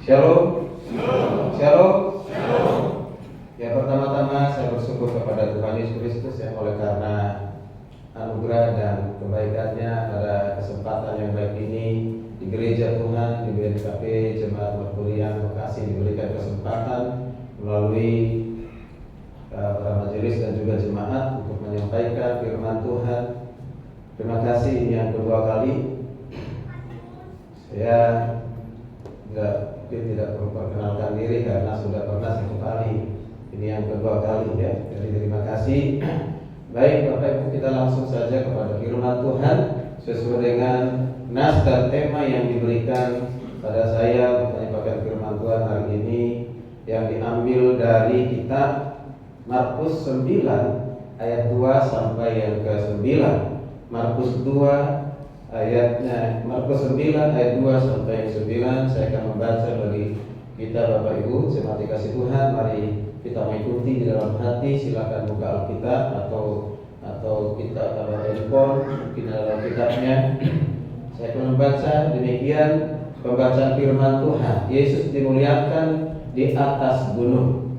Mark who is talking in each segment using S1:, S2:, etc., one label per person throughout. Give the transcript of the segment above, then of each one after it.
S1: Shalom. Shalom. Ya, pertama-tama saya bersyukur kepada Tuhan Yesus Kristus yang oleh karena anugerah dan kebaikannya pada kesempatan yang baik ini di gereja Tuhan, di BNKP Jemaat Merkurian Bekasi diberikan kesempatan melalui para majelis dan juga jemaat untuk menyampaikan firman Tuhan. Terima kasih, ini yang kedua kali. Saya tidak perlu perkenalkan diri karena sudah pernah satu kali. Ini yang kedua kali ya. Jadi terima kasih. Baik Bapak Ibu, kita langsung saja kepada firman Tuhan sesuai dengan nas dan tema yang diberikan pada saya untuk menyampaikan firman Tuhan hari ini, yang diambil dari kitab Markus 9 ayat 2 sampai yang ke-9. Markus 9 ayat 2 sampai yang 9. Saya akan membaca bagi kita Bapak Ibu jemaat dikasih Tuhan. Mari kita mengikuti di dalam hati. Silakan buka Alkitab atau kita handphone mungkin dalam kitabnya. Saya akan membaca demikian pembacaan firman Tuhan. Yesus dimuliakan di atas gunung.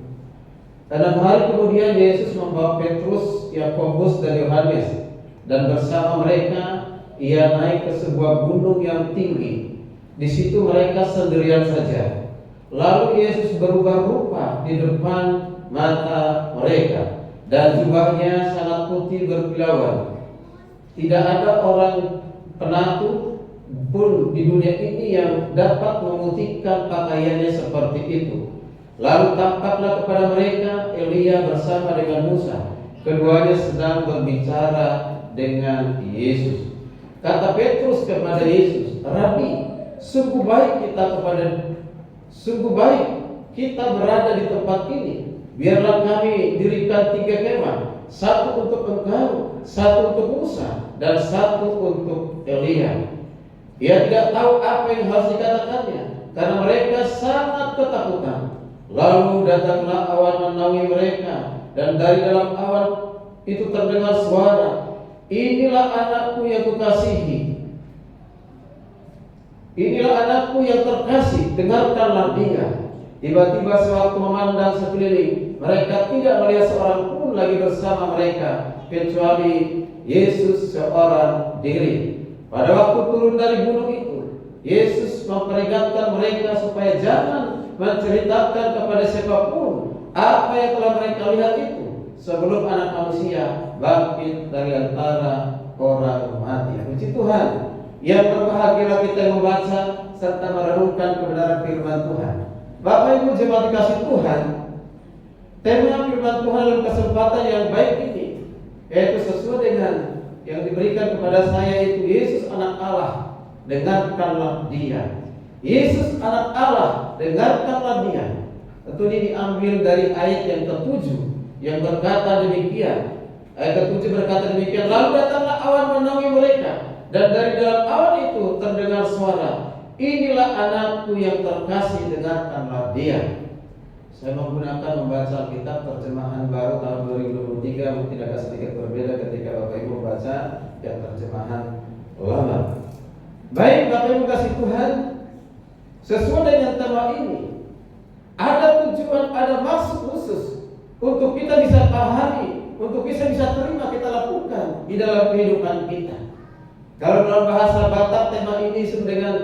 S1: Dan hari kemudian Yesus membawa Petrus, Yakobus dan Yohanes, dan bersama mereka ia naik ke sebuah gunung yang tinggi. Di situ mereka sendirian saja. Lalu Yesus berubah rupa di depan mata mereka, dan jubahnya sangat putih berkilauan. Tidak ada orang penatu pun di dunia ini yang dapat memutihkan pakaiannya seperti itu. Lalu tampaklah kepada mereka Elia bersama dengan Musa. Keduanya sedang berbicara dengan Yesus. Kata Petrus kepada Yesus, "Rabi, sungguh baik kita berada di tempat ini. Biarlah kami dirikan 3 kemah, satu untuk engkau, satu untuk Musa, dan satu untuk Elia." Ia tidak tahu apa yang harus dikatakannya, karena mereka sangat ketakutan. Lalu datanglah awan menaungi mereka, dan dari dalam awan itu terdengar suara, "Inilah anakku yang kukasihi. Inilah anakku yang terkasih, dengarkanlah dia." Tiba-tiba sewaktu memandang sekeliling, mereka tidak melihat seorang pun lagi bersama mereka, kecuali Yesus seorang diri. Pada waktu turun dari gunung itu, Yesus memperingatkan mereka supaya jangan menceritakan kepada siapapun apa yang telah mereka lihat itu sebelum Anak Manusia bangkit dari antara orang mati. Puji Tuhan. Yang berbahagialah kita yang membaca serta merenungkan kebenaran firman Tuhan. Bapak Ibu jemaat dikasih Tuhan, tema firman Tuhan dalam kesempatan yang baik ini, yaitu sesuai dengan yang diberikan kepada saya, itu Yesus anak Allah, dengarkanlah dia. Yesus anak Allah, dengarkanlah dia. Tentu ini diambil dari ayat yang ke-7 yang berkata demikian. Ayat ke-7 berkata demikian, "Lalu datanglah awan menaungi mereka, dan dari dalam awan itu terdengar suara, 'Inilah anakku yang terkasih, dengarkanlah dia.'" Saya menggunakan membaca kitab terjemahan baru tahun 2023. Mungkin agak sedikit berbeda ketika Bapak Ibu membaca yang terjemahan lama. Baik Bapak Ibu kasih Tuhan, sesuai dengan tema ini, ada tujuan, ada maksud khusus untuk kita bisa pahami, untuk bisa terima, kita lakukan di dalam kehidupan kita. Kalau dalam bahasa Batak, tema ini disebut dengan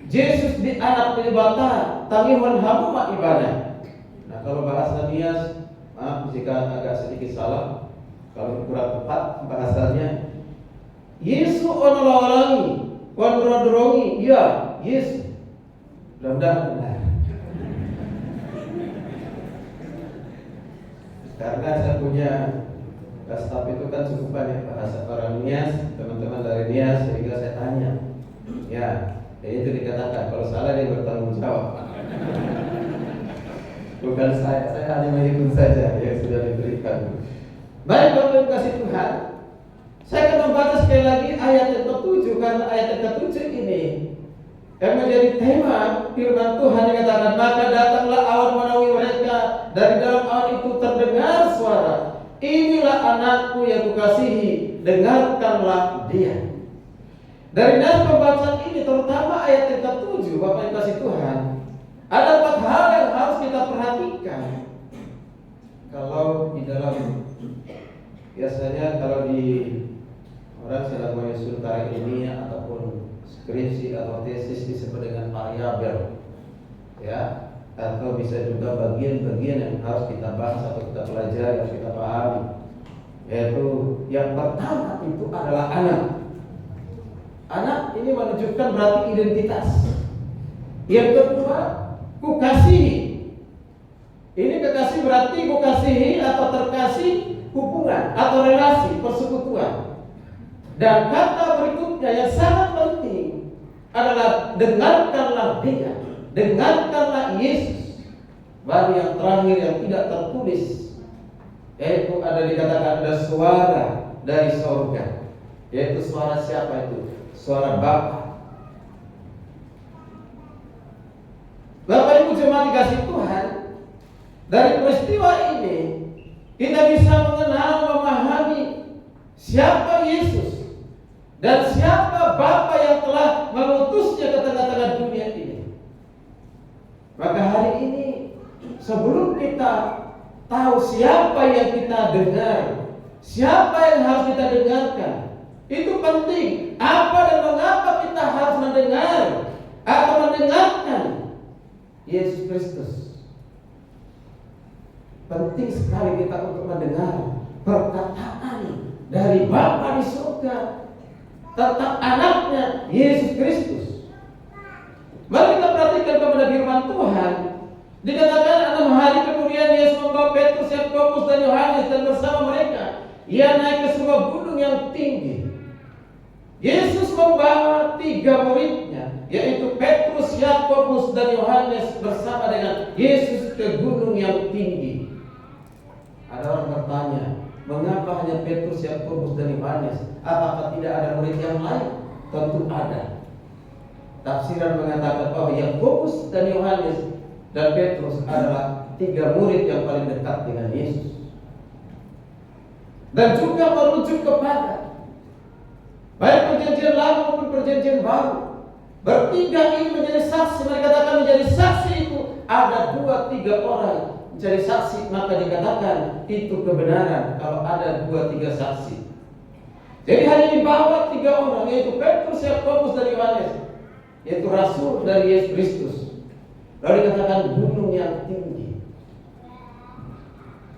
S1: Yesus di anak di Batak, tangiman hamuma ibadah. Nah, kalau bahasa Nias, maaf jika agak sedikit salah, kalau kurang tepat bahasanya, Yesus onololangi, konrodrongi, ya Yesus. Mudah-mudahan benar. Karena saya punya staf itu kan cukup banyak bahasa orang Nias, teman-teman dari Nias, sehingga saya tanya. Ya itu dikatakan, kalau salah dia bertanggung jawab. Bukan saya hanya mengikut saja yang sudah diberikan. Baik Bapak Ibu kasih Tuhan, saya akan membaca sekali lagi ayat yang ke-7, karena ayat yang ke-7 ini yang menjadi tema firman Tuhan yang katakan, "Maka datanglah awan menaungi mereka, dari dalam awan itu terdengar suara, 'Inilah anakku yang kukasihi, dengarkanlah dia.'" Dari nas pembacaan ini, terutama ayat yang ke-7, Bapak yang kasih Tuhan, ada perhatikan, kalau di dalam biasanya kalau di orang sedang menyusun karya ilmiah ataupun skripsi atau tesis disebut dengan variabel, ya, atau bisa juga bagian-bagian yang harus kita bahas atau kita pelajari, harus kita pahami. Yaitu yang pertama itu adalah anak. Anak ini menunjukkan berarti identitas. Yang kedua, ku kasihi. Ini kekasih berarti ku kasihi atau terkasih, hubungan atau relasi persekutuan. Dan kata berikutnya yang sangat penting adalah dengarkanlah Dia, dengarkanlah Yesus. Baru yang terakhir yang tidak tertulis, yaitu ada dikatakan ada suara dari surga. Yaitu suara siapa itu? Suara Bapa. Bapak Ibu jemaat dikasih Tuhan, dari peristiwa ini kita bisa mengenal, memahami siapa Yesus dan siapa Bapa yang telah mengutusnya ke tengah-tengah dunia ini. Maka hari ini sebelum kita tahu siapa yang kita dengar, siapa yang harus kita dengarkan, itu penting. Apa dan mengapa kita harus mendengar atau mendengarkan Yesus Kristus? Penting sekali kita untuk mendengar perkataan dari Bapa di surga tentang anaknya Yesus Kristus. Mari kita perhatikan kepada firman Tuhan. Dikatakan 6 hari kemudian Yesus membawa Petrus, Yakobus dan Yohanes, dan bersama mereka ia naik ke sebuah gunung yang tinggi. Yesus membawa 3 muridnya, yaitu Petrus, Yakobus dan Yohanes, bersama dengan Yesus ke gunung yang tinggi. Ada orang bertanya, mengapa hanya Petrus, Yakobus dan Yohanes? Apakah tidak ada murid yang lain? Tentu ada. Tafsiran mengatakan bahwa Yakobus dan Yohanes dan Petrus adalah 3 murid yang paling dekat dengan Yesus. Dan juga merujuk kepada baik perjanjian lama maupun perjanjian baru. Bertiga ini menjadi saksi. Mereka katakan menjadi saksi itu ada 2-3 orang menjadi saksi, maka dikatakan itu kebenaran kalau ada 2-3 saksi. Jadi hanya dibawa 3 orang, yaitu Petrus, Yakobus dan Yohanes, yaitu rasul dari Yesus Kristus. Lalu dikatakan gunung yang tinggi.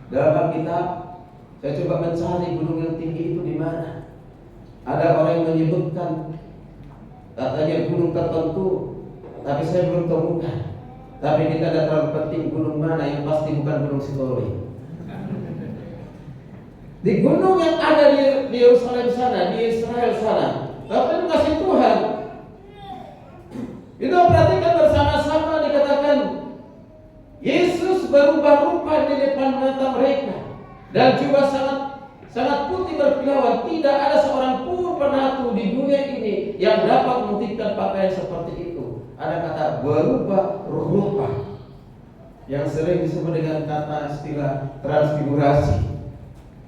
S1: Dalam Alkitab saya coba mencari gunung yang tinggi itu di mana. Ada orang yang menyebutkan katanya gunung tertentu, tapi saya belum temukan. Tapi kita tidak terlalu penting gunung mana, yang pasti bukan gunung Sitoli. Di gunung yang ada di Yerusalem sana, di Israel sana. Tapi itu kasih Tuhan. Itu perhatikan bersama-sama, dikatakan Yesus berubah rupa di depan mata mereka dan juga sangat putih berkilauan. Tidak ada seorang pun penatu di dunia ini yang dapat membuktikan pakaian seperti itu. Ada kata berubah rupa yang sering disebut dengan kata istilah transfigurasi,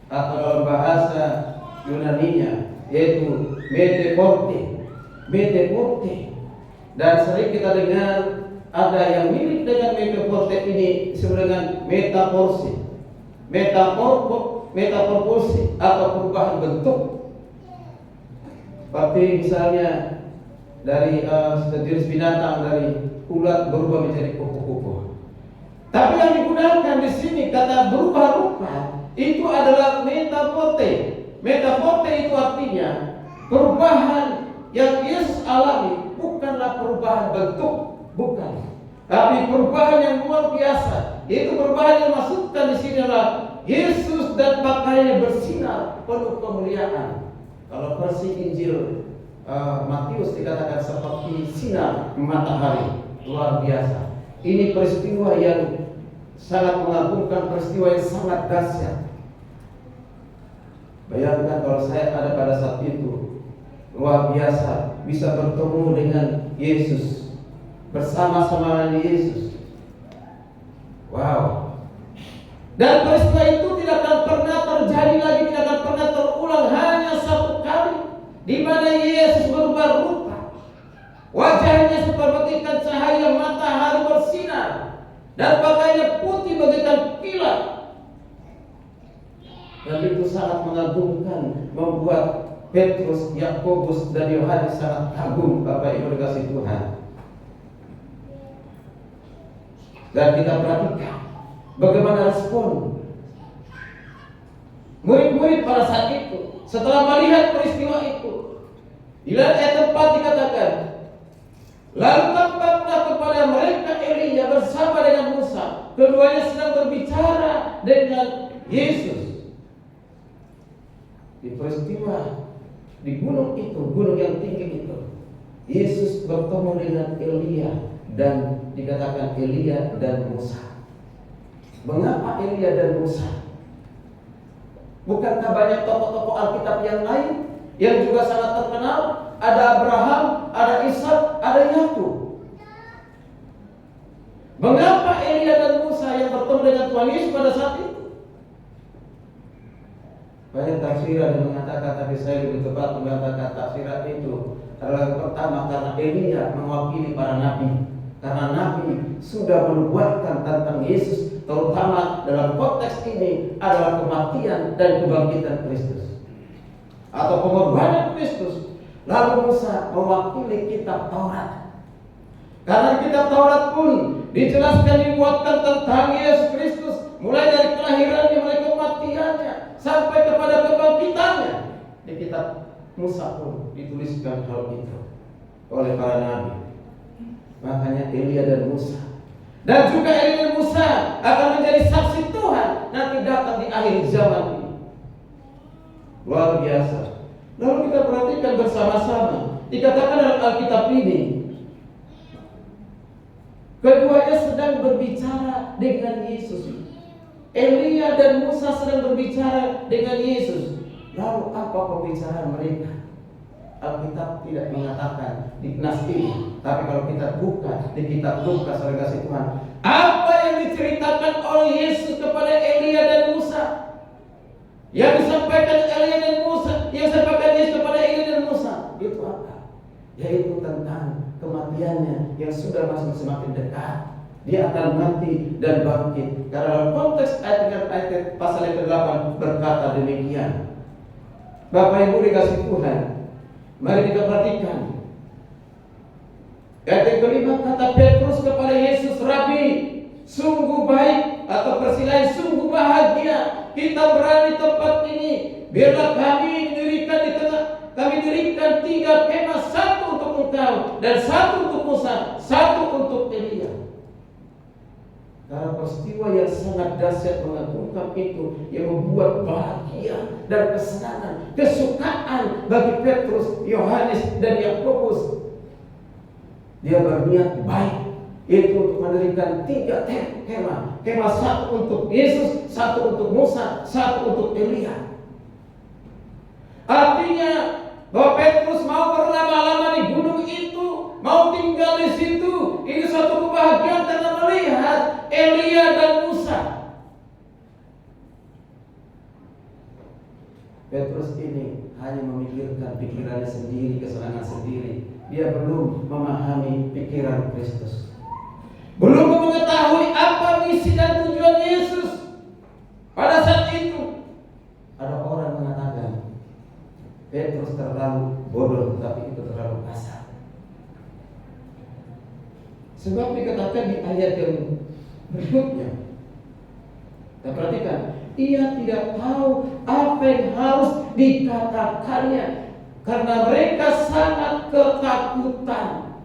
S1: atau dalam bahasa Yunaninya yaitu metaporte. Dan sering kita dengar ada yang mirip dengan metaporte ini disebut dengan metamorfosis atau perubahan bentuk. Seperti misalnya dari sejenis binatang, dari ulat berubah menjadi kupu-kupu. Tapi yang digunakan di sini kata berubah rupa itu adalah metaporte. Metaporte itu artinya perubahan yang Yesus alami bukanlah perubahan bentuk, bukan, tapi perubahan yang luar biasa. Itu perubahan yang masukkan di sini adalah Yesus dan pakaiannya bersinar penuh kemuliaan. Kalau versi Injil Matius dikatakan seperti sinar matahari, luar biasa. Ini peristiwa yang sangat mengagumkan, peristiwa yang sangat dahsyat. Bayangkan kalau saya ada pada saat itu, luar biasa, bisa bertemu dengan Yesus, bersama-sama dengan Yesus. Wow. Dan peristiwa itu tidak akan pernah terjadi lagi, tidak akan pernah terulang, hanya satu kali, di mana Yesus berubah rupa. Wajahnya seperti cahaya matahari bersinar dan pakaiannya putih Dan itu sangat mengagumkan, membuat Petrus, Yakobus, dan Yohanes sangat kagum. Bapak Ibu dikasih Tuhan. Dan kita perhatikan bagaimana respon murid-murid pada saat itu setelah melihat peristiwa itu. Di ayat 4 dikatakan, lalu tampaklah kepada mereka Elia bersama dengan Musa. Keduanya sedang berbicara dengan Yesus. Di peristiwa di gunung itu, gunung yang tinggi itu, Yesus bertemu dengan Elia dan dikatakan Elia dan Musa. Mengapa Elia dan Musa? Bukankah banyak tokoh-tokoh Alkitab yang lain yang juga sangat terkenal? Ada Abraham, ada Ishak, ada Yakub. Mengapa Elia dan Musa yang bertemu dengan Tuhan Yesus pada saat itu? Banyak tafsiran yang mengatakan, tapi saya lebih tepat mengatakan tafsiran itu adalah pertama karena Elia mewakili para nabi. Karena nabi sudah menubuatkan tentang Yesus, terutama dalam konteks ini adalah kematian dan kebangkitan Kristus atau pengorbanan Kristus. Lalu Musa mewakili kitab Taurat. Karena kitab Taurat pun dijelaskan, dibuatkan tentang Yesus Kristus, mulai dari kelahirannya, mulai kematiannya, sampai kepada kebangkitannya. Di kitab Musa pun dituliskan hal itu oleh para nabi. Makanya Elia dan Musa, dan juga Elia dan Musa akan menjadi saksi Tuhan nanti datang di akhir zaman ini. Luar biasa. Lalu kita perhatikan bersama-sama, dikatakan dalam Alkitab ini, keduanya sedang berbicara dengan Yesus. Elia dan Musa sedang berbicara dengan Yesus. Lalu apa pembicaraan mereka? Alkitab tidak mengatakan di nas ini, tapi kalau kita buka di kitab Lukas, oleh kasih Tuhan, apa yang diceritakan oleh Yesus kepada Elia dan Musa, yang disampaikan Elia dan Musa, yang disampaikan Yesus kepada Elia dan Musa, itu apa? Yaitu tentang kematiannya yang sudah masih semakin dekat. Dia akan mati dan bangkit. Karena dalam konteks ayat pasal yang ke-8 berkata demikian. Bapak Ibu dikasih Tuhan, mari kita perhatikan. Ayat yang kelima, kata Petrus kepada Yesus, Rabi, sungguh baik, atau persilahan sungguh bahagia kita berada di tempat ini. Biarlah kami dirikan 3 kemah, 1 untuk engkau dan 1 untuk Musa, 1 untuk Elia. Karena peristiwa yang sangat dahsyat mengagumkan itu yang membuat bahagia dan kesenangan, kesukaan bagi Petrus, Yohanes, dan Yakobus. Dia berniat baik, itu untuk mendirikan 3 kemah. Kemah 1 untuk Yesus, 1 untuk Musa, 1 untuk Elia. Artinya bahwa Petrus mau berlama-lama di gunung itu, mau tinggal di situ. Ini suatu kebahagiaan karena melihat Elia dan Musa. Petrus ini hanya memikirkan pikirannya sendiri, kesenangan sendiri. Dia belum memahami pikiran Kristus, belum mengetahui apa misi dan tujuan Yesus. Pada saat itu ada orang mengatakan Petrus terlalu bodoh, tapi itu terlalu kasar. Sebab dikatakan di ayat yang berikutnya, kita perhatikan, ia tidak tahu apa yang harus dikatakannya karena mereka sangat ketakutan.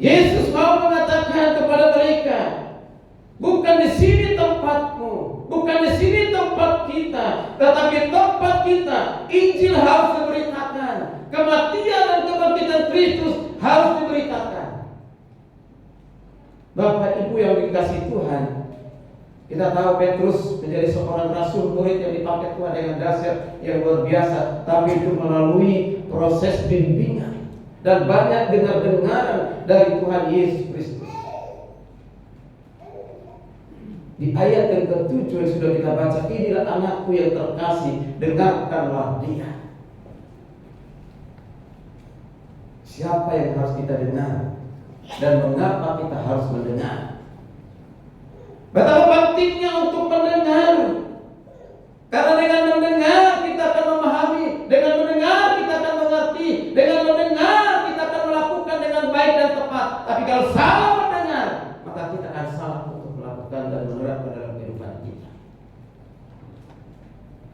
S1: Yesus mau mengatakan kepada mereka, bukan di sini tempatmu, bukan di sini tempat kita, tetapi tempat kita Injil harus diberitakan, kematian dan kebangkitan Kristus harus diberitakan. Bapak Ibu yang dikasihi Tuhan, kita tahu Petrus menjadi seorang rasul, murid yang dipakai Tuhan dengan dahsyat yang luar biasa, tapi itu melalui proses bimbingan dan banyak dengar-dengaran dari Tuhan Yesus Kristus. Di ayat yang ke-7 yang sudah kita baca, inilah anakku yang terkasih, dengarkanlah dia. Siapa yang harus kita dengar dan mengapa kita harus mendengar? Betapa pentingnya untuk mendengar. Karena dengan mendengar kita akan memahami, dengan mendengar kita akan mengerti, dengan mendengar kita akan melakukan dengan baik dan tepat. Tapi kalau salah mendengar, maka kita akan salah untuk melakukan dan menerapkan dalam kehidupan kita.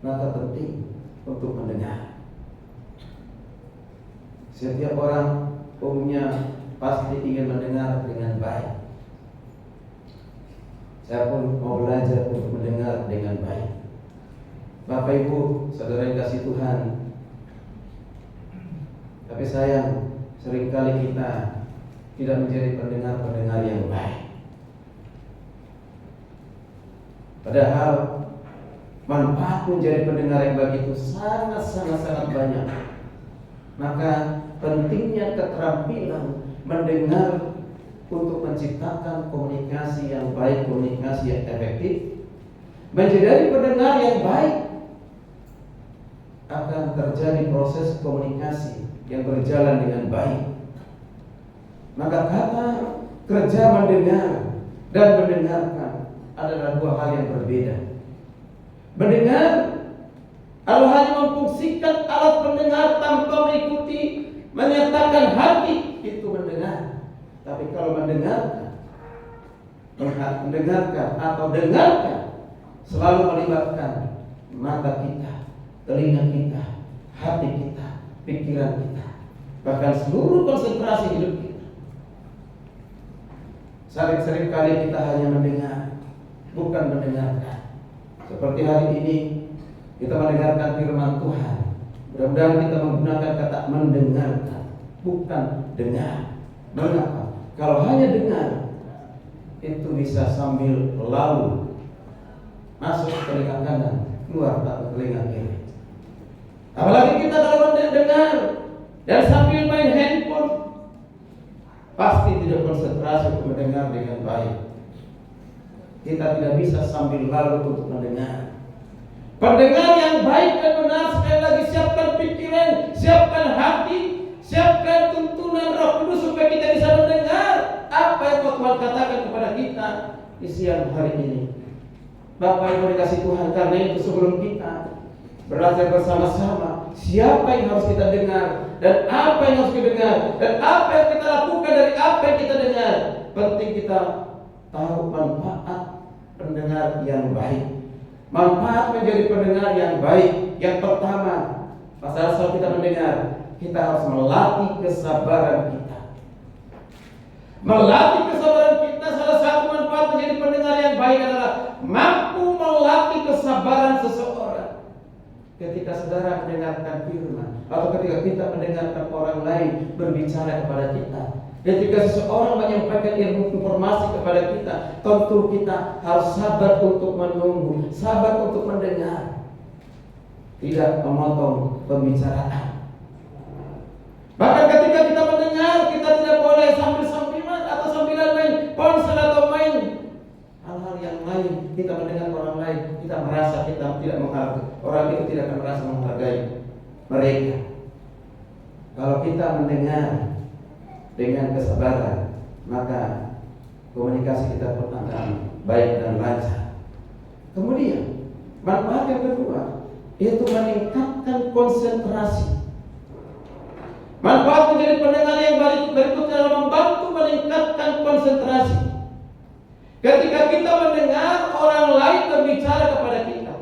S1: Maka penting untuk mendengar. Setiap orang umumnya pasti ingin mendengar dengan baik. Saya pun mau belajar untuk mendengar dengan baik. Bapak Ibu, saudara yang kasih Tuhan, tapi sayang seringkali kita tidak menjadi pendengar-pendengar yang baik. Padahal manfaat menjadi pendengar yang baik itu sangat banyak. Maka pentingnya keterampilan mendengar untuk menciptakan komunikasi yang baik, komunikasi yang efektif. Menjadi pendengar yang baik akan terjadi proses komunikasi yang berjalan dengan baik. Maka kata kerja mendengar dan mendengarkan adalah dua hal yang berbeda. Mendengar adalah hanya memfungsikan alat pendengar tanpa mengikuti, menyatakan hati, itu mendengar. Tapi kalau mendengarkan atau dengarkan selalu melibatkan mata kita, telinga kita, hati kita, pikiran kita, bahkan seluruh konsentrasi hidup kita. Sering kali kita hanya mendengar, bukan mendengarkan. Seperti hari ini kita mendengarkan firman Tuhan. Mudah-mudahan kita menggunakan kata mendengarkan, bukan dengar. Mengapa? Kalau hanya dengar, itu bisa sambil lalu masuk ke telinga kanan, keluar ke telinga kiri. Apalagi kita kalau mendengar dan sambil main handphone, pasti tidak konsentrasi untuk mendengar dengan baik. Kita tidak bisa sambil lalu untuk mendengar. Pendengar yang baik dan benar, sekali lagi siapkan pikiran, siapkan hati, siapkan tuntunan Roh Kudus supaya kita bisa mendengar apa yang Tuhan katakan kepada kita di siang hari ini. Bapak Ibu dikasih Tuhan, karena itu sebelum kita belajar bersama-sama siapa yang harus kita dengar dan apa yang harus kita dengar dan apa yang kita lakukan dari apa yang kita dengar, penting kita tahu manfaat pendengar yang baik. Manfaat menjadi pendengar yang baik. Yang pertama, saat kita mendengar, kita harus melatih kesabaran kita. Melatih kesabaran kita, salah satu manfaat menjadi pendengar yang baik adalah mampu melatih kesabaran seseorang. Ketika saudara mendengarkan firman, atau ketika kita mendengarkan orang lain berbicara kepada kita, ketika seseorang menyampaikan informasi kepada kita, tentu kita harus sabar untuk menunggu, sabar untuk mendengar, tidak memotong pembicaraan. Bahkan ketika kita mendengar, kita tidak boleh sambil-sambilan atau sambilan main ponsel atau main hal-hal yang lain. Kita mendengar orang lain, kita merasa kita tidak menghargai, orang itu tidak akan merasa menghargai mereka. Kalau kita mendengar dengan kesabaran, maka komunikasi kita pun akan baik dan lancar. Kemudian manfaat yang kedua, yaitu meningkatkan konsentrasi. Manfaat menjadi pendengar yang berikutnya adalah membantu meningkatkan konsentrasi. Ketika kita mendengar orang lain berbicara kepada kita,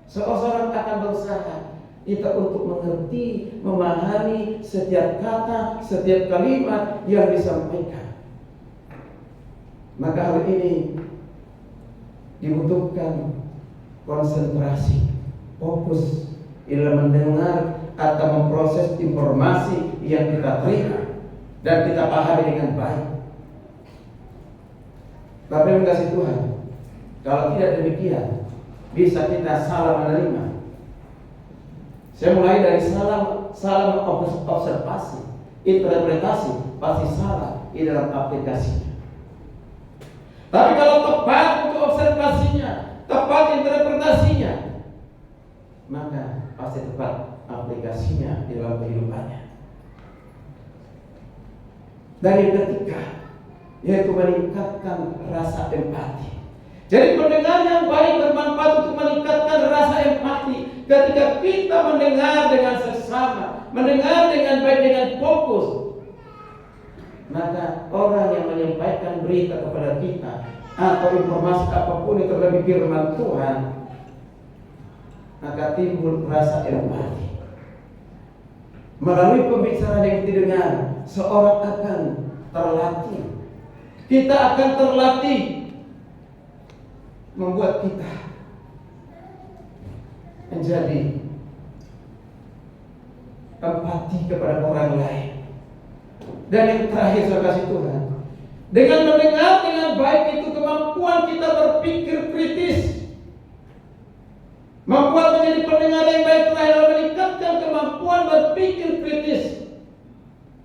S1: seseorang akan berusaha kita untuk mengerti, memahami setiap kata, setiap kalimat yang disampaikan. Maka hal ini dibutuhkan konsentrasi, fokus dalam mendengar atau memproses informasi yang kita terima dan kita pahami dengan baik. Bapak yang kasih Tuhan, kalau tidak demikian, bisa kita salah menerima. Saya mulai dari salah observasi, interpretasi pasti salah di dalam aplikasinya. Tapi kalau tepat untuk observasinya, tepat interpretasinya, maka pasti tepat aplikasinya di dalam kehidupannya. Dan yang ketiga, yaitu meningkatkan rasa empati. Jadi pendengar yang baik bermanfaat untuk meningkatkan rasa empati. Ketika kita mendengar dengan sesama, mendengar dengan baik, dengan fokus, maka orang yang menyampaikan berita kepada kita atau informasi apapun yang terlebih firman Tuhan, maka timbul rasa empati. Melalui pembicaraan yang didengar, seorang akan terlatih. Kita akan terlatih membuat kita menjadi empati kepada orang lain. Dan yang terakhir, saya kasih Tuhan, dengan mendengar dengan baik itu kemampuan kita berpikir kritis, membuat menjadi pendengar yang baik terakhir meningkatkan kemampuan berpikir kritis.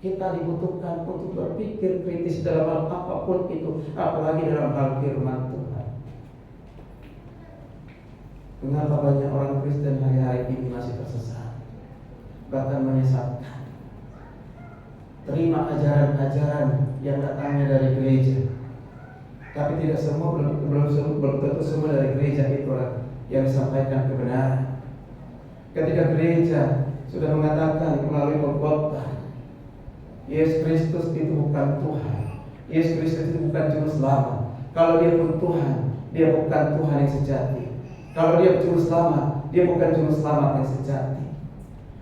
S1: Kita dibutuhkan untuk berpikir kritis dalam hal apapun itu, apalagi dalam hal firman Tuhan. Mengapa banyak orang Kristen hari-hari ini masih tersesat, bahkan menyesatkan? Terima ajaran-ajaran yang datangnya dari gereja, tapi tidak semua, belum tentu semua dari gereja itulah yang disampaikan kebenaran. Ketika gereja sudah mengatakan melalui pengkhotbah, Yesus Kristus itu bukan Tuhan, Yesus Kristus itu bukan juru selamat. Kalau dia pun Tuhan, dia bukan Tuhan yang sejati. Kalau dia juru selamat, dia bukan juru selamat yang sejati.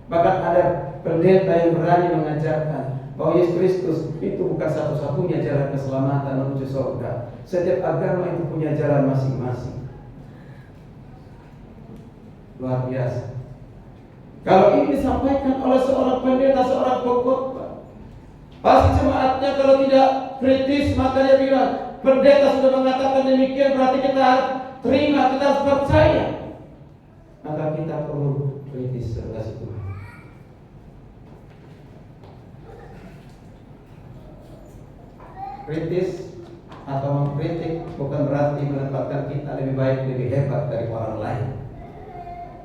S1: Bahkan ada pendeta yang berani mengajarkan bahwa Yesus Kristus itu bukan satu-satunya jalan keselamatan menuju surga. Setiap agama itu punya jalan masing-masing. Luar biasa. Kalau ini disampaikan oleh seorang pendeta, seorang pengkhotbah, pasti jemaatnya kalau tidak kritis, maka dia bilang, pendeta sudah mengatakan demikian, berarti kita harus terima, kita harus percaya. Maka kita perlu kritis terhadap Tuhan. Kritis atau mengkritik bukan berarti menempatkan kita lebih baik, lebih hebat dari orang lain.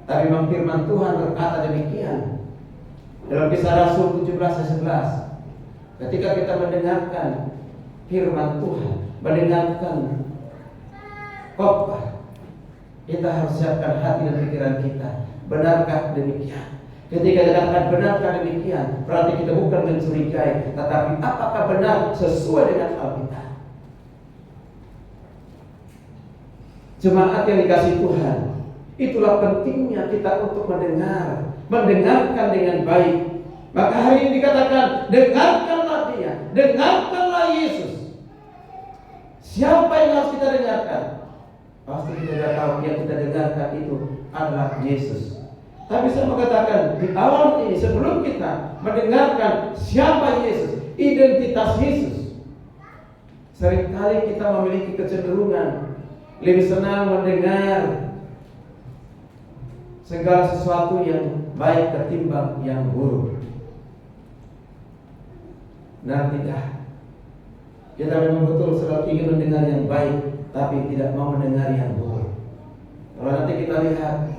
S1: Tapi firman Tuhan berkata demikian dalam Kisah Rasul 17 ayat 11. Ketika kita mendengarkan firman Tuhan, mendengarkan khotbah, kita harus siapkan hati dan pikiran kita. Benarkah demikian? Ketika dikatakan benarkah demikian, berarti kita bukan mencurigai, tetapi apakah benar sesuai dengan Alkitab. Jemaat yang dikasih Tuhan, itulah pentingnya kita untuk mendengarkan dengan baik. Maka hari ini dikatakan, dengarkanlah dia, dengarkanlah Yesus. Siapa yang harus kita dengarkan? Pasti kita sudah tahu yang kita dengarkan itu adalah Yesus. Tapi saya mengatakan di awal ini, sebelum kita mendengarkan siapa Yesus, identitas Yesus, seringkali kita memiliki kecenderungan lebih senang mendengar segala sesuatu yang baik ketimbang yang buruk. Nah, tidak. Kita memang betul selalu ingin mendengar yang baik, tapi tidak mau mendengar yang buruk. Kalau nanti kita lihat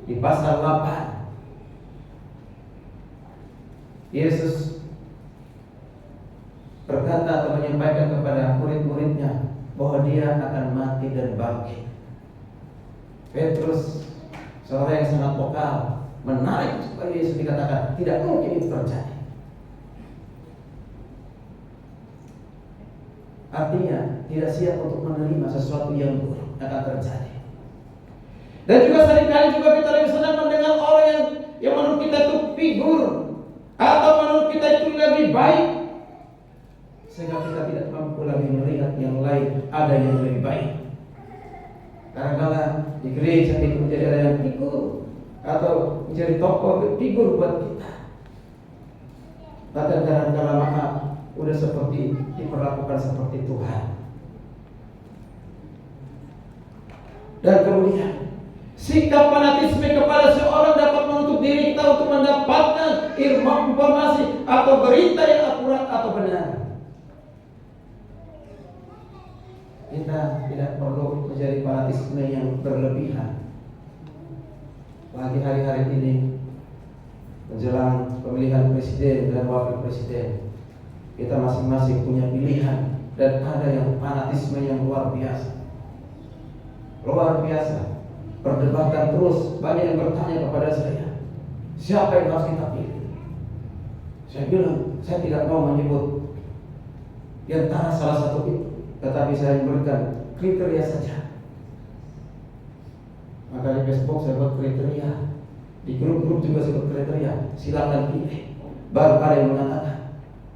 S1: di pasal 8, Yesus berkata atau menyampaikan kepada murid-muridnya bahwa dia akan mati dan bangkit. Petrus, seorang yang sangat vokal, menarik supaya Yesus dikatakan tidak mungkin itu terjadi. Artinya tidak siap untuk menerima sesuatu yang buruk akan terjadi. Dan juga seringkali juga kita lebih senang mendengar orang yang menurut kita itu figur atau menurut kita itu lebih baik, sehingga kita tidak mampu lagi melihat yang lain ada yang lebih baik. Kadang-kadang di gereja itu menjadi ada yang figur atau menjadi tokoh figur buat kita. Bahkan kadang-kadang maaf udah seperti diperlakukan seperti Tuhan. Dan kemudian sikap fanatisme kepada seorang dapat menutup diri kita untuk mendapatkan informasi atau berita yang akurat atau benar. Kita tidak perlu menjadi fanatisme yang berlebihan. Lagi hari-hari ini menjelang pemilihan presiden dan wakil presiden, kita masing-masing punya pilihan dan ada yang fanatisme yang luar biasa. luar biasa. Perdebatan terus, banyak yang bertanya kepada saya, siapa yang harus kita pilih? Saya bilang, saya tidak mau menyebut di antara salah satu itu, tetapi saya memberikan kriteria saja. Maka di Facebook saya buat kriteria, di grup-grup juga saya buat kriteria, silakan pilih. Baru ada yang mengatakan,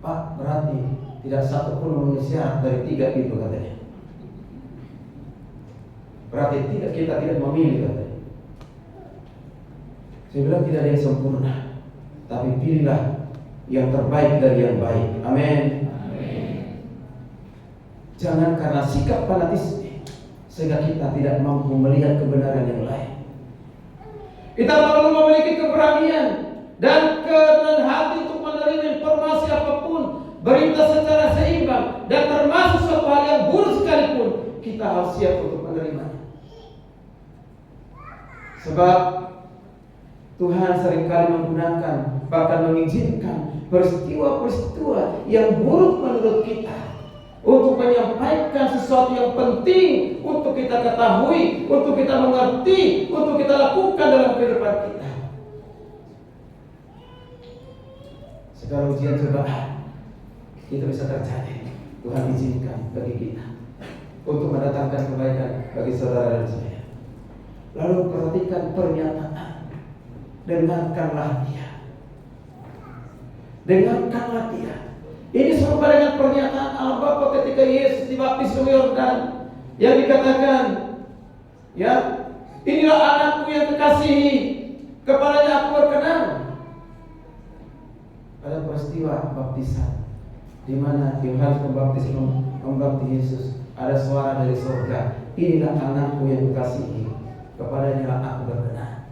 S1: Pak, berarti tidak satu pun memenuhi syarat dari 3 itu katanya. Berarti kita tidak memilih katanya. Saya bilang tidak ada yang sempurna, tapi pilihlah yang terbaik dari yang baik. Amin. Jangan karena sikap fanatisme sehingga kita tidak mampu melihat kebenaran yang lain. Kita perlu memiliki keberanian dan kerendahan hati untuk menerima informasi apapun, berita secara seimbang, dan termasuk suatu hal yang buruk sekalipun, kita harus siap untuk menerimanya. Sebab Tuhan seringkali menggunakan, bahkan mengizinkan peristiwa-peristiwa yang buruk menurut kita untuk menyampaikan sesuatu yang penting untuk kita ketahui, untuk kita mengerti, untuk kita lakukan dalam kehidupan kita. Segala ujian cobaan itu bisa terjadi, Tuhan izinkan bagi kita untuk mendatangkan kebaikan bagi saudara dan saya. Lalu perhatikan pernyataan, dengarkanlah dia. Dengarkanlah dia. Ini serupa dengan pernyataan Allah Bapa ketika Yesus dibaptis di Yordan, yang dikatakan, ya, inilah anakku yang kekasihi, kepadanya aku berkenan. Ada peristiwa baptisan di mana Yohanes Pembaptis membaptis Yesus. Ada suara dari surga, inilah anakku yang kekasihi, kepadanya aku berkenan.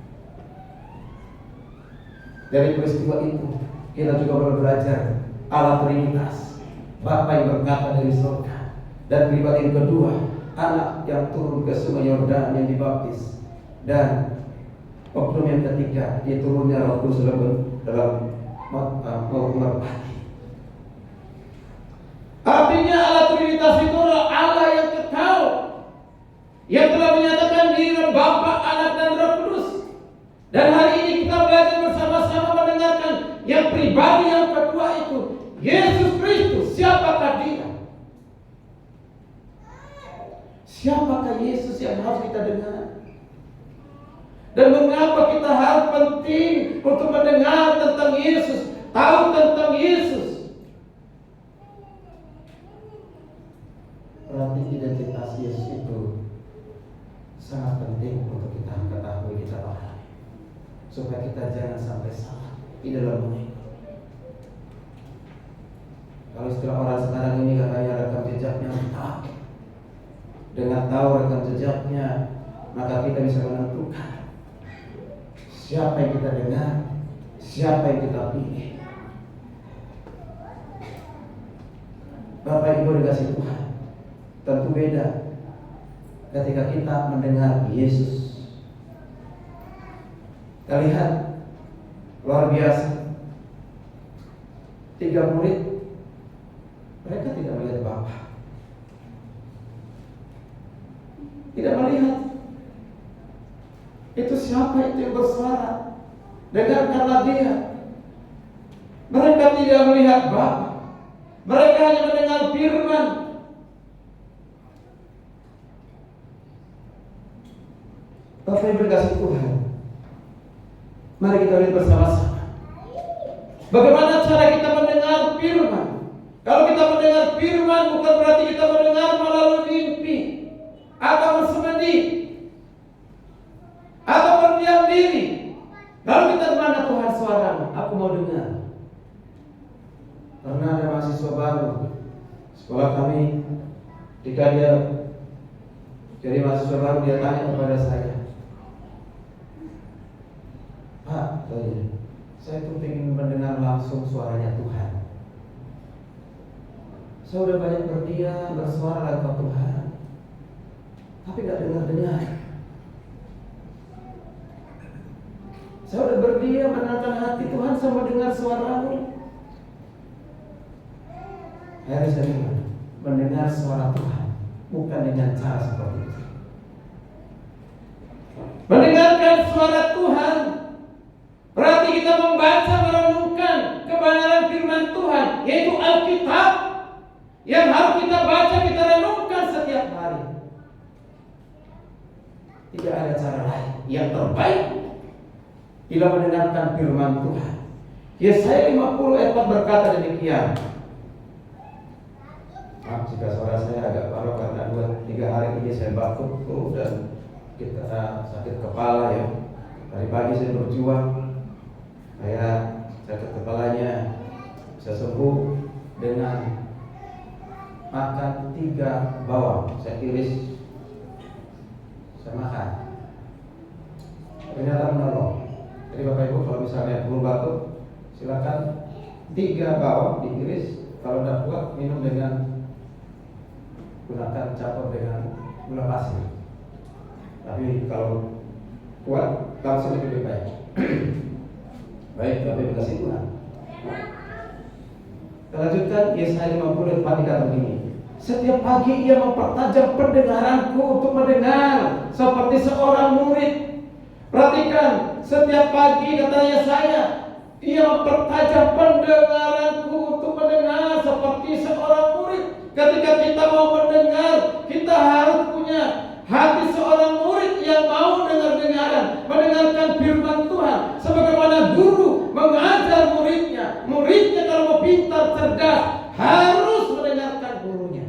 S1: Dari peristiwa itu kita juga perlu belajar Allah Trinitas, Bapa yang berkata dari surga, dan pribadi yang kedua, anak yang turun ke sungai Yordan yang dibaptis, dan oknum yang ketiga, dia turunnya Roh Kudus dalam merpati. Artinya Allah Trinitas itu adalah Allah yang kekal, yang telah menyatakan diri Bapa, Anak, dan Roh Kudus. Dan hari ini kita belajar bersama-sama mendengarkan yang pribadi yang kedua itu, Yesus Kristus. Siapakah dia? Siapakah Yesus yang harus kita dengar? Dan mengapa kita harus penting untuk mendengar tentang Yesus, tahu tentang Yesus? Berarti identitas Yesus itu sangat penting untuk kita ketahui, kita pahami, supaya kita jangan sampai salah di dalam mengikut. Kalau istilah orang sekarang ini katanya rekam jejaknya mantap. Dengan tahu rekam jejaknya, maka kita bisa menentukan siapa yang kita dengar, siapa yang kita pilih. Bapak Ibu dikasih Tuhan, tentu beda ketika kita mendengar Yesus. Kita lihat luar biasa, 3 murid, mereka tidak melihat Bapa, tidak melihat itu siapa itu yang bersuara. Dengarkanlah dia. Mereka tidak melihat Bapa, mereka hanya mendengar firman. Bapak yang berkasih Tuhan, mari kita lihat bersama-sama bagaimana cara kita mendengar firman. Kalau kita mendengar firman, bukan berarti kita mendengar melalui mimpi atau bersemedi atau berdiam diri. Lalu kita mana Tuhan suaramu, aku mau dengar. Pernah ada mahasiswa baru sekolah kami, ketika dia jadi mahasiswa baru, dia tanya kepada saya, Pak, saya tuh ingin mendengar langsung suaranya Tuhan. Saya udah banyak berdiam, bersuara lewat Tuhan, tapi gak dengar-dengar. Saya udah berdiam menenangkan hati Tuhan sama dengar suaramu. Akhirnya saya bilang, mendengar suara Tuhan bukan dengan cara seperti itu. mendengarkan suara Tuhan. Berarti kita membaca, merenungkan kebenaran firman Tuhan, yaitu Alkitab, yang harus kita baca, kita renungkan setiap hari. Tidak ada cara lain. Yang terbaik bila mendengarkan firman Tuhan. Yesaya 50 ayat 4 berkata demikian. Maaf jika suara saya agak parau karena 2-3 hari ini saya batuk dan kita sakit kepala ya. Tadi pagi saya berjuang supaya sakit kepalanya bisa sembuh dengan makan 3 bawang. Saya iris, saya makan. Ternyata menolong. Jadi Bapak Ibu kalau misalnya perlu batuk, silakan 3 bawang diiris. Kalau tidak kuat, minum dengan gunakan campur dengan gula pasir. Tapi kalau kuat, langsung lebih baik. Baik, Bapak Ibu kasih Tuhan. Kita lanjutkan Yesaya 50 ayat 4 dikatakan begini. Setiap pagi ia mempertajam pendengaranku untuk mendengar seperti seorang murid. Perhatikan, setiap pagi kata Yesaya, ia mempertajam pendengaranku untuk mendengar seperti seorang murid. Ketika kita mau mendengar, kita harus punya hati seorang murid yang mau mendengarkan firman Tuhan. Sebagaimana guru mengajar muridnya. Muridnya kalau mau pintar, cerdas, harus mendengarkan gurunya.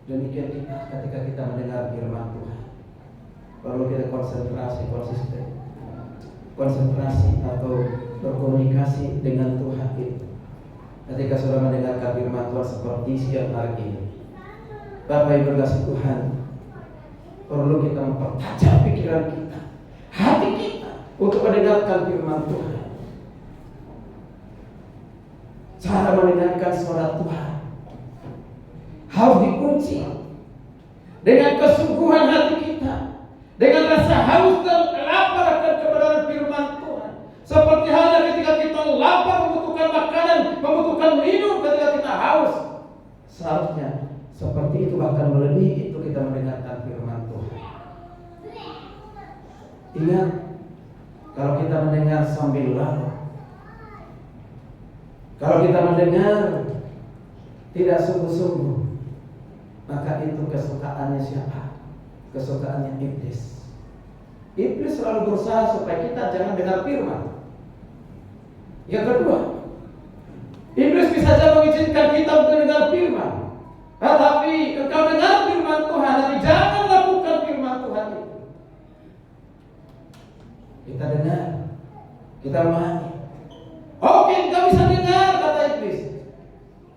S1: Demikian kita ketika kita mendengar firman Tuhan, perlu kita konsentrasi, konsisten, konsentrasi atau berkomunikasi dengan Tuhan itu. Ketika sudah mendengarkan firman Tuhan seperti siang hari ini, Bapak Ibu kasih Tuhan, perlu kita mempertajam pikiran kita, hati kita untuk mendengarkan firman Tuhan. Cara mendengarkan suara Tuhan harus dikunci dengan kesungguhan hati kita, dengan rasa haus dan lapar akan kebenaran firman Tuhan. Seperti halnya ketika kita lapar membutuhkan makanan, membutuhkan minum ketika kita haus. Seharusnya seperti itu, bahkan melebihi itu kita mendengarkan firman Tuhan. Ingat, kalau kita mendengar sambil lalu, kalau kita mendengar tidak sungguh-sungguh, maka itu kesukaannya siapa? Kesukaannya iblis. Iblis selalu berusaha supaya kita jangan dengar firman. Yang kedua, iblis bisa saja mengizinkan kita untuk dengar firman. Tetapi engkau dengar firman Tuhan, tapi jangan lakukan firman Tuhan itu. Kita dengar, kita memahami. Oke, engkau bisa dengar, kata iblis.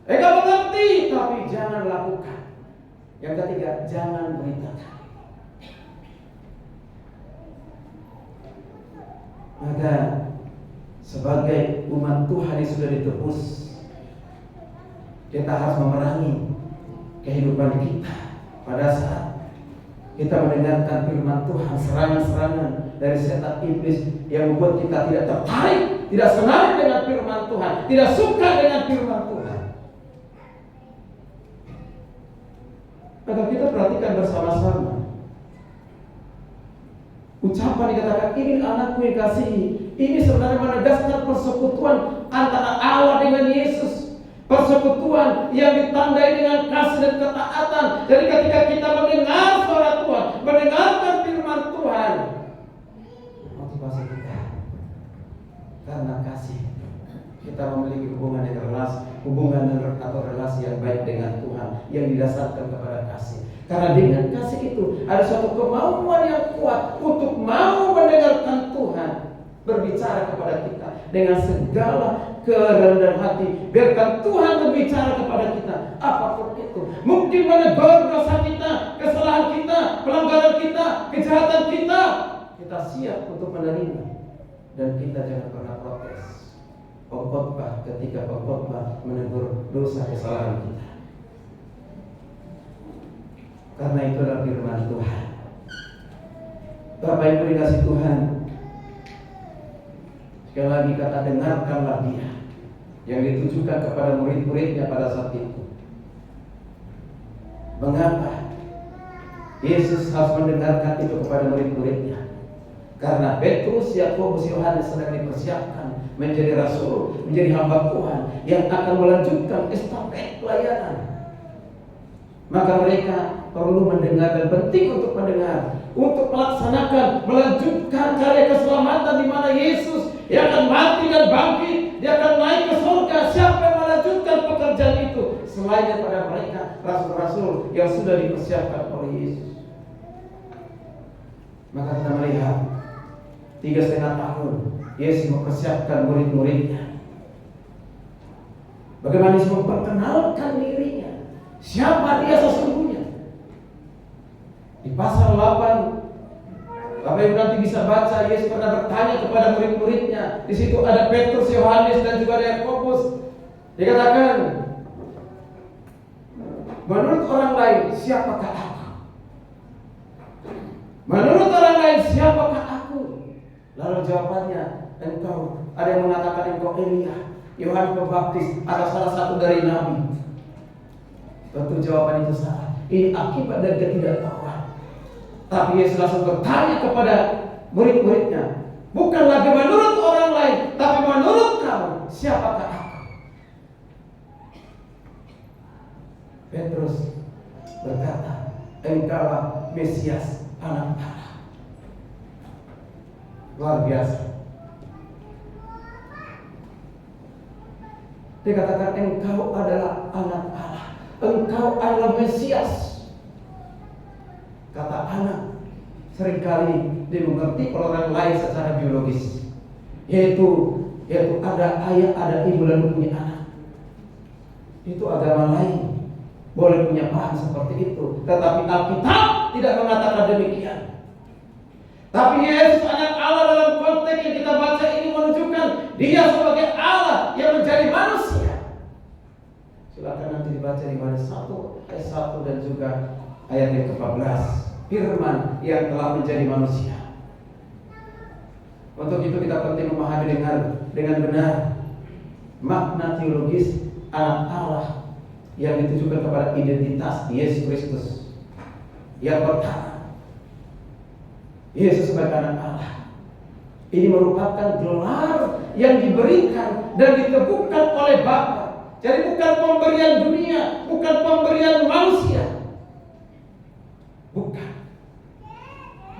S1: Engkau mengerti, tapi jangan lakukan. Yang ketiga, jangan beritakan. Maka sebagai umat Tuhan yang sudah ditebus, kita harus memerangi kehidupan kita pada saat kita mendengarkan firman Tuhan. Serangan-serangan dari setan iblis yang membuat kita tidak tertarik, tidak senang dengan firman Tuhan, tidak suka dengan firman Tuhan. Maka kita perhatikan bersama-sama. Ucapan dikatakan, ini anakku yang kasihi. Ini sebenarnya menegaskan persekutuan antara Allah dengan Yesus. Persekutuan yang ditandai dengan kasih dan ketaatan. Jadi ketika kita mendengar suara Tuhan, mendengarkan firman Tuhan, motivasi kita karena kasih, kita memiliki hubungan yang atau relasi yang baik dengan Tuhan yang didasarkan kepada kasih. Karena dengan kasih itu ada suatu kemauan yang kuat untuk mau mendengarkan Tuhan berbicara kepada kita dengan segala kerendahan hati. Biarkan Tuhan berbicara kepada kita apapun itu. Mungkin menegur dosa kita, kesalahan kita, pelanggaran kita, kejahatan kita. Kita siap untuk menerima dan kita jangan pernah protes. Pengkhotbah ketika pengkhotbah menegur dosa kesalahan kita. Karena itu adalah firman Tuhan. Bapak Ibu dikasih Tuhan, sekali lagi kata dengarkanlah dia yang ditujukan kepada murid-muridnya pada saat itu. Mengapa? Yesus harus mendengarkan itu kepada murid-muridnya. Karena Petrus, Yakobus, Yohanes sedang dipersiapkan menjadi rasul, menjadi hamba Tuhan yang akan melanjutkan estafet pelayanan. Maka mereka perlu mendengar dan penting untuk mendengar, untuk melaksanakan, melanjutkan karya keselamatan di mana Yesus yang akan mati dan bangkit, dia akan naik ke surga. Siapa yang melanjutkan pekerjaan itu selain daripada mereka rasul-rasul yang sudah dipersiapkan oleh Yesus? Maka kita melihat 3,5 tahun Yesus mempersiapkan murid-muridnya. Bagaimana Yesus memperkenalkan dirinya, siapa dia sesungguhnya. Di pasal 8, Bapak Ibu nanti bisa baca, Yesus pernah bertanya kepada murid-muridnya. Di situ ada Petrus, Yohanes dan juga ada Yakobus. Dikatakan, menurut orang lain siapakah aku? Menurut orang lain siapakah aku? Lalu jawabannya, engkau. Ada yang mengatakan engkau Elia, Yohanes Pembaptis, atau salah satu dari nabi. Tentu jawaban itu salah. Ini akibat dari ketidaktahuan. Tapi Yesus langsung bertanya kepada murid-muridnya, bukan lagi menurut orang lain, tapi menurut kamu, siapakah aku? Petrus berkata, engkaulah Mesias, Anak Allah. Luar biasa. Dikatakan engkau adalah anak Allah, engkau adalah Mesias. Kata anak seringkali dimengerti oleh orang lain secara biologis, yaitu ada ayah, ada ibu lalu punya anak. Itu agama lain boleh punya paham seperti itu, tetapi Alkitab tidak mengatakan demikian. Tapi Yesus anak Allah dalam konteks yang kita baca ini menunjukkan dia sebagai Allah yang menjadi manusia. Silakan nanti dibaca di Yohanes 1 ayat 1 dan juga ayat yang ke-14. Firman yang telah menjadi manusia. Untuk itu kita penting memahami dengan benar makna teologis anak Allah yang ditujukan kepada identitas Yesus Kristus. Yang pertama, Yesus sebagai anak Allah. Ini merupakan gelar yang diberikan dan diteguhkan oleh Bapa. Jadi bukan pemberian dunia, bukan pemberian manusia. Bukan.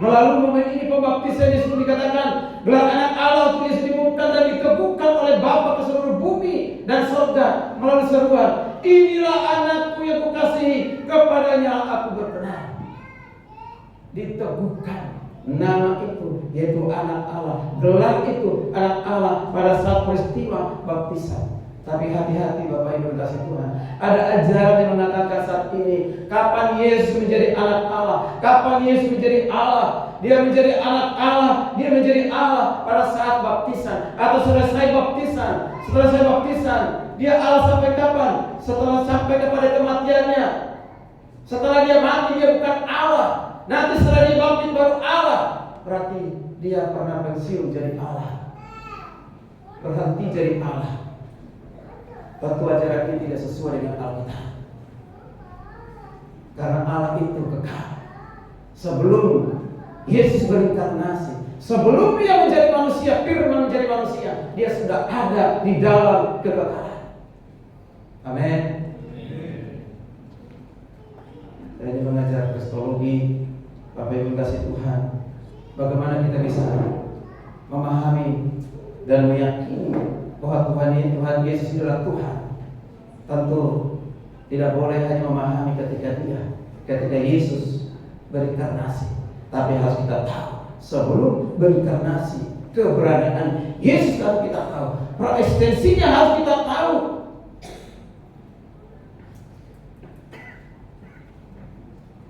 S1: Melalui momen ini pembaptisan Yesus dikatakan gelar anak Allah untuk Yesus diumumkan dan diteguhkan oleh Bapa ke seluruh bumi dan surga melalui seruan, inilah anakku yang kukasihi, kepadanya aku berkenan. Diteguhkan nama itu, yaitu anak Allah. Gelar itu anak Allah pada saat peristiwa baptisan. Tapi hati-hati Bapak Ibu kasih Tuhan, ada ajaran yang mengatakan saat ini, kapan Yesus menjadi anak Allah? Kapan Yesus menjadi Allah? Dia menjadi anak Allah, dia menjadi Allah pada saat baptisan atau selesai baptisan. Setelah selesai baptisan, dia Allah sampai kapan? Setelah sampai kepada kematiannya. Setelah dia mati dia bukan Allah. Nanti setelah dia bangkit baru Allah. Berarti dia pernah pensiun jadi Allah, berhenti jadi Allah. Tentu ajaran ini tidak sesuai dengan Alkitab. Karena Allah itu kekal. Sebelum Yesus berinkarnasi, sebelum dia menjadi manusia, firman menjadi manusia, dia sudah ada di dalam kekekalan. Amin. Saya ini mengajar kristologi, Bapak Ibu kasih Tuhan. Bagaimana kita bisa memahami dan meyakini bahwa Tuhan Yesus adalah Tuhan. Tentu tidak boleh hanya memahami ketika Yesus berinkarnasi, tapi harus kita tahu sebelum berinkarnasi keberadaan Yesus harus kita tahu, praeksistensinya harus kita tahu.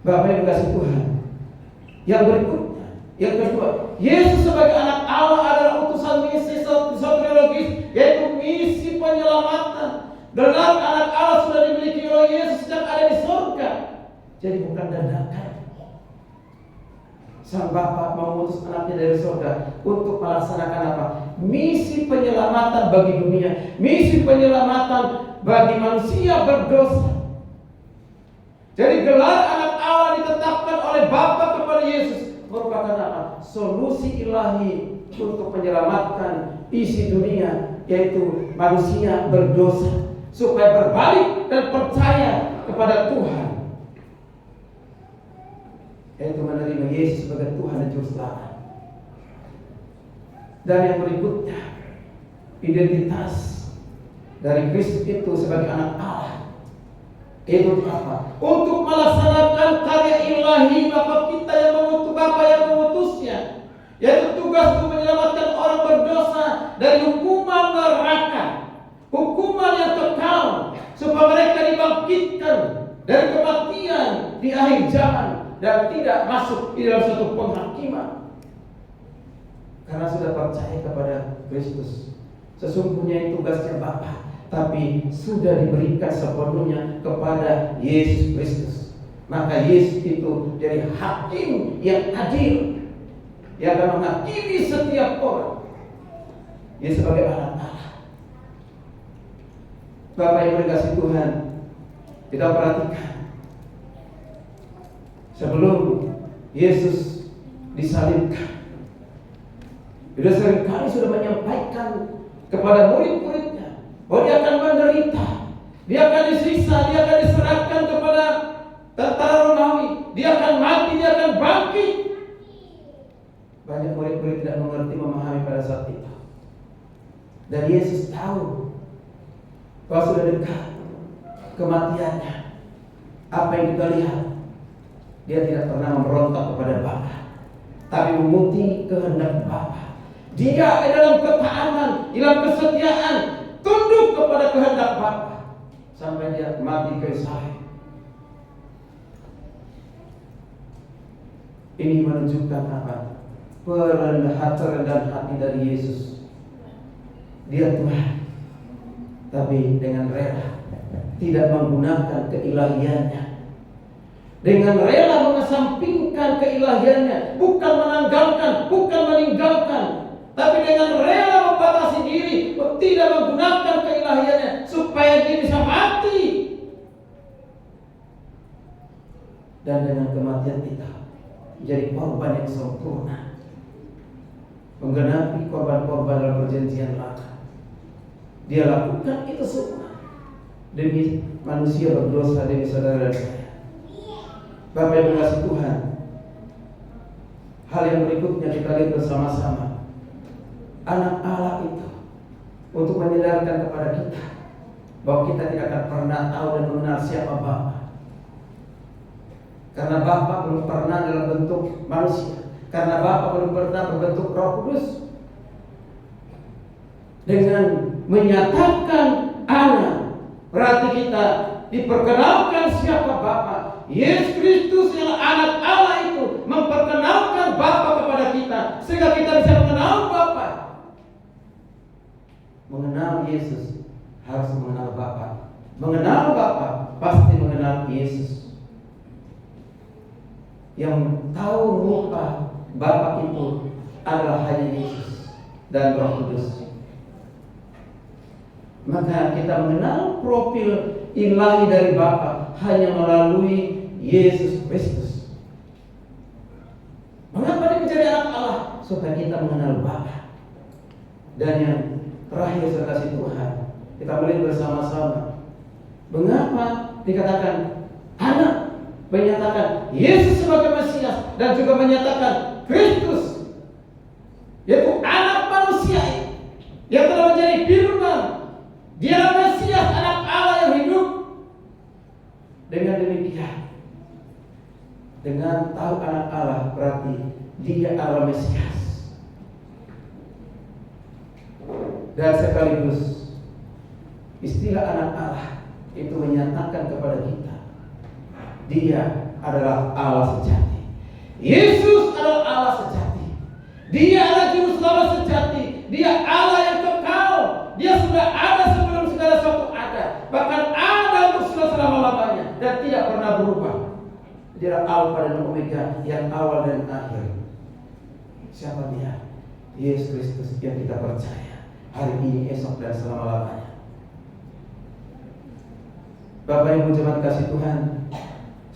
S1: Bapak yang dikasih Tuhan, yang berikutnya, yang kedua, Yesus sebagai anak Allah adalah utusan misi soteriologis, yaitu misi penyelamatan. Gelar anak Allah sudah dimiliki oleh Yesus sejak ada di surga. Jadi bukan dadakan Sang Bapa mengutus anaknya dari surga untuk melaksanakan apa? Misi penyelamatan bagi dunia, misi penyelamatan bagi manusia berdosa. Jadi gelar anak Allah ditetapkan ditetapkan oleh Bapa kepada Yesus merupakan apa? Solusi ilahi untuk menyelamatkan isi dunia, yaitu manusia berdosa, supaya berbalik dan percaya kepada Tuhan, yaitu menerima Yesus sebagai Tuhan dan Juru Selamat. Dan yang berikutnya, identitas dari Kristus itu sebagai anak Allah itu apa? Untuk melaksanakan karya ilahi Bapa kita yang mengutus, Bapa yang mengutusnya, yaitu tugas untuk menyelamatkan orang berdosa dari hukuman neraka, hukuman yang kekal, supaya mereka dibangkitkan dari kematian di akhir zaman dan tidak masuk di dalam suatu penghakiman. Karena sudah percaya kepada Kristus. Sesungguhnya itu tugasnya Bapa, tapi sudah diberikan sepenuhnya kepada Yesus Kristus. Maka Yesus itu jadi hakim yang adil, yang akan menghakimi setiap orang. Dia sebagai anak Allah. Bapak yang dikasihi Tuhan, kita perhatikan sebelum Yesus disalibkan, dia seringkali sudah menyampaikan kepada murid-muridnya bahwa dia akan menderita, dia akan disiksa, dia akan diserahkan kepada tentara Romawi, dia akan mati, dia akan bangkit. Banyak murid-murid tidak mengerti, memahami pada saat itu. Dan Yesus tahu bahwa sudah dekat kematiannya. Apa yang kita lihat, dia tidak pernah memberontak kepada Bapa, tapi memuti kehendak Bapa. Dia dalam ketaatan, dalam kesetiaan, tunduk kepada kehendak Bapa sampai dia mati kayu salib. Ini menunjukkan apa? Kerendahan hati dari Yesus. Dia Tuhan, tapi dengan rela, tidak menggunakan keilahiannya. Dengan rela mengesampingkan keilahiannya, bukan menanggalkan, bukan meninggalkan, tapi dengan rela membatasi diri, tidak menggunakan keilahiannya supaya dia bisa mati. Dan dengan kematian kita menjadi korban yang sempurna, menggenapi korban-korban dalam perjanjian lama. Dia lakukan itu semua demi manusia berdosa, demi saudara dan saya. Bapak yang dikasihi Tuhan, hal yang berikutnya kita lihat bersama-sama. Anak Allah itu untuk menyadarkan kepada kita bahwa kita tidak akan pernah tahu dan mengenal siapa Bapa, karena Bapa belum pernah dalam bentuk manusia, karena Bapa belum pernah berbentuk Roh Kudus. Dengan menyatakan anak, berarti kita diperkenalkan siapa Bapa. Yesus Kristus yang anak Allah itu memperkenalkan Bapa kepada kita, sehingga kita bisa mengenal Bapa. Mengenal Yesus harus mengenal Bapa. Mengenal Bapa pasti mengenal Yesus. Yang tahu rupa Bapa itu adalah hanya Yesus dan Roh Kudus. Maka kita mengenal profil ilahi dari Bapa hanya melalui Yesus Kristus. Mengapa dia menjadi anak Allah? Supaya kita mengenal Bapa. Dan yang terakhir, sekasih Tuhan, kita melihat bersama-sama mengapa dikatakan anak, menyatakan Yesus sebagai Mesias, dan juga menyatakan Kristus, yaitu anak manusia yang telah menjadi firman. Dia Mesias, anak Allah yang hidup. Dengan demikian, dengan tahu anak Allah, berarti dia Allah Mesias. Dan sekaligus istilah anak Allah itu menyatakan kepada kita, dia adalah Allah sejati. Yesus adalah Allah sejati. Dia adalah Juru Selamat sejati. Dia Allah yang kekal. Dia sudah ada sebelum segala sesuatu ada. Bahkan ada untuk selama-lamanya dan tidak pernah berubah. Dia Alfa dan Omega, yang awal dan akhir. Siapa dia? Yesus Kristus yang kita percaya hari ini, esok, dan selama-lamanya. Bapak Ibu jemaat kasih Tuhan,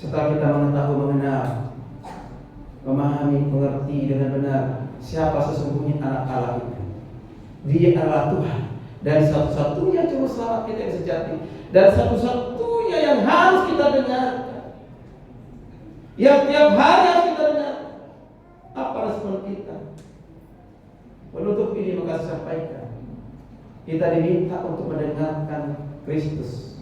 S1: Setelah kita mengetahui, mengenal, memahami, mengerti dengan benar siapa sesungguhnya anak Allah itu. Dia adalah Tuhan dan satu-satunya juru selamat kita yang sejati, dan satu-satunya yang harus kita dengarkan, yang tiap hari harus kita dengar. Apa respon kita? Penutup ini maka sampaikan, kita diminta untuk mendengarkan Kristus.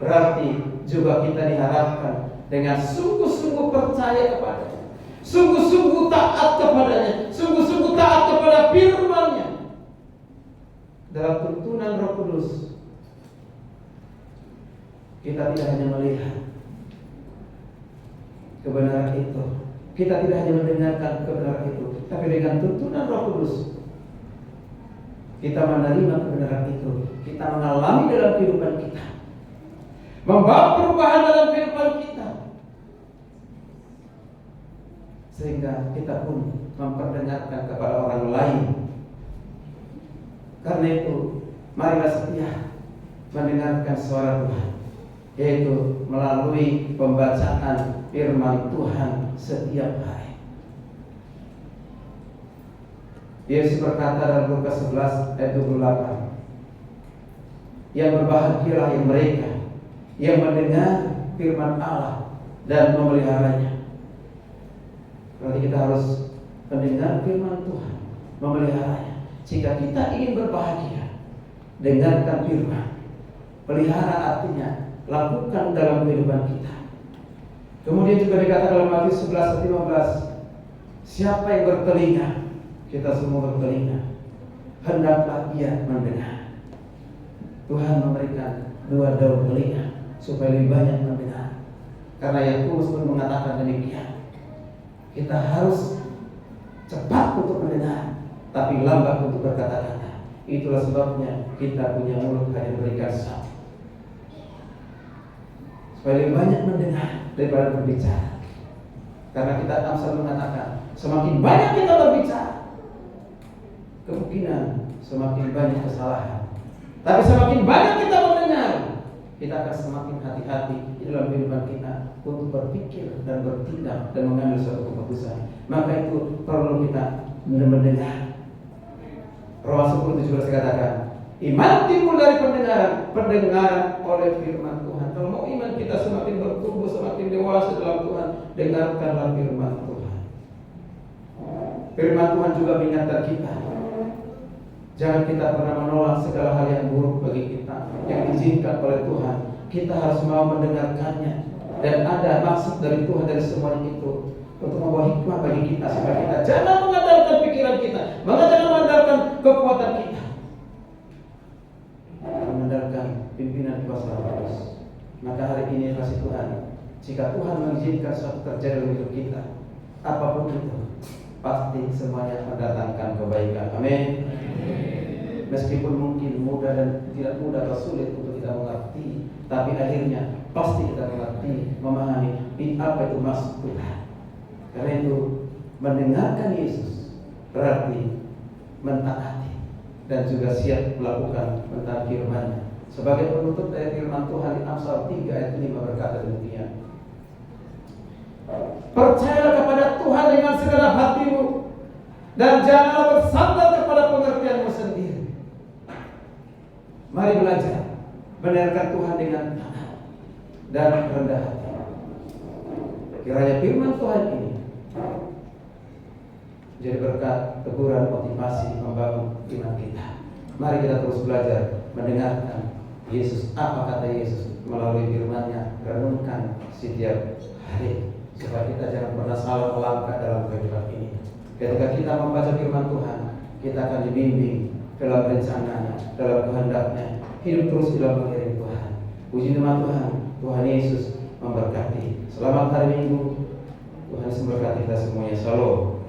S1: Berarti juga kita diharapkan dengan sungguh-sungguh percaya kepadanya, sungguh-sungguh taat kepadanya, sungguh-sungguh taat kepada firman-Nya. Dalam tuntunan Roh Kudus, kita tidak hanya melihat kebenaran itu, kita tidak hanya mendengarkan kebenaran itu, tapi dengan tuntunan Roh Kudus kita menerima kebenaran itu, kita mengalami dalam kehidupan kita, membawa perubahan dalam kehidupan kita, sehingga kita pun memperdengarkan kepada orang lain. Karena itu, marilah setia mendengarkan suara Tuhan, yaitu melalui pembacaan firman Tuhan setiap hari. Yesus berkata dalam Lukas 11 ayat 28, yang berbahagialah yang mereka yang mendengar firman Allah dan memeliharanya. Berarti kita harus mendengar firman Tuhan, memeliharanya. Jika kita ingin berbahagia, dengarkan firman. Pelihara artinya lakukan dalam kehidupan kita. Kemudian juga dikatakan dalam Matius 11 ayat 15, siapa yang bertelinga, kita semua bertelinga, hendaklah ia mendengar. Tuhan memberikan 2 daun telinga supaya lebih banyak mendengar. Karena Yakobus pun mengatakan demikian. Kita harus cepat untuk mendengar, tapi lambat untuk berkata-kata. Itulah sebabnya kita punya mulut hanya berikan 1, supaya lebih banyak mendengar daripada berbicara. Karena kita Amsal mengatakan, semakin banyak kita berbicara, kemungkinan semakin banyak kesalahan. Tapi semakin banyak kita mendengar, kita akan semakin hati-hati di dalam kehidupan kita untuk berpikir dan bertindak dan mengambil suatu keputusan. Maka itu perlu kita mendengar. Roma 10:17 katakan, iman timbul dari pendengaran oleh firman Tuhan. Kalau mau iman kita semakin bertumbuh, semakin dewasa dalam Tuhan, dengarkanlah firman Tuhan. Firman Tuhan juga mengingatkan kita, jangan kita pernah menolak segala hal yang buruk bagi kita, yang diizinkan oleh Tuhan. Kita harus mau mendengarkannya, dan ada maksud dari Tuhan dari semuanya itu untuk membawa hikmah bagi kita, supaya kita jangan mengandalkan pikiran kita, jangan mengandalkan kekuatan kita, mengandalkan pimpinan kuasa Roh Kudus. Maka hari ini kasih Tuhan, jika Tuhan mengizinkan suatu terjadi dalam hidup kita, apapun itu, pasti semuanya mendatangkan kebaikan. Amin. Meskipun mungkin mudah dan tidak mudah atau sulit untuk kita mengerti, tapi akhirnya pasti kita mengerti, memahami apa itu maksud Tuhan. Karena itu mendengarkan Yesus berarti mentaati dan juga siap melakukan tentang firman-Nya. Sebagai penutup dari firman Tuhan di Amsal 3 ayat 5 berkata demikian, percayalah kepada Tuhan dengan segenap hatimu, dan janganlah bersandar kepada pengertianmu sendiri. Mari belajar mendengarkan Tuhan dengan taat dan rendah hati. Kiranya firman Tuhan ini jadi berkat, teguran, motivasi membangun iman kita. Mari kita terus belajar mendengarkan Yesus. Apa kata Yesus melalui firman-Nya? Renungkan setiap hari, supaya kita jangan pernah salah melangkah dalam kehidupan ini. Ketika kita membaca firman Tuhan, kita akan dibimbing dalam rencana-Nya, dalam kehendak-Nya, hidup terus dalam mengiring Tuhan. Puji nama Tuhan. Tuhan Yesus memberkati. Selamat hari Minggu. Tuhan Yesus memberkati kita semuanya. Shalom.